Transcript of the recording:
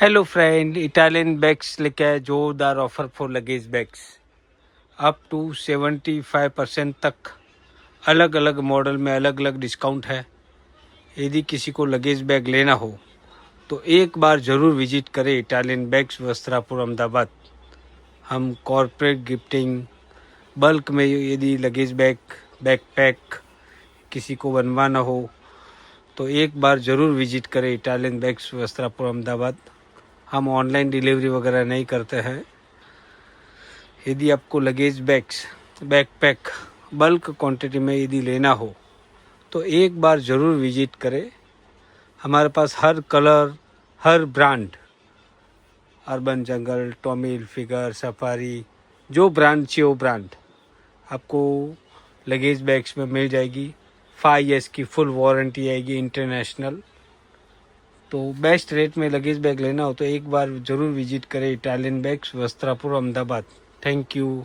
Hello friend, Italian bags लेके आए जोरदार offer for luggage bags. Up to 75% तक अलग अलग मॉडल में अलग अलग डिस्काउंट है। यदि किसी को लगेज बैग लेना हो तो एक बार ज़रूर विजिट करें इटालियन बैग्स वस्त्रापुर अहमदाबाद। हम कॉरपोरेट गिफ्टिंग बल्क में यदि लगेज बैग बैकपैक किसी को बनवाना हो तो एक बार ज़रूर विजिट करें इटालियन बैग्स वस्त्रापुर अहमदाबाद। हम ऑनलाइन डिलीवरी वगैरह नहीं करते हैं। यदि आपको luggage bags backpack bulk quantity में यदि लेना हो तो एक बार ज़रूर विजिट करें। हमारे पास हर कलर, हर brand, Urban Jungle, Tommy Hilfiger, Safari, जो ब्रांड चाहिए वो ब्रांड आपको लगेज बैग्स में मिल जाएगी। 5 ईयर्स की फुल वारंटी आएगी इंटरनेशनल। तो बेस्ट रेट में लगेज बैग लेना हो तो एक बार ज़रूर विजिट करें Italian bags Vastrapur Ahmedabad. Thank you.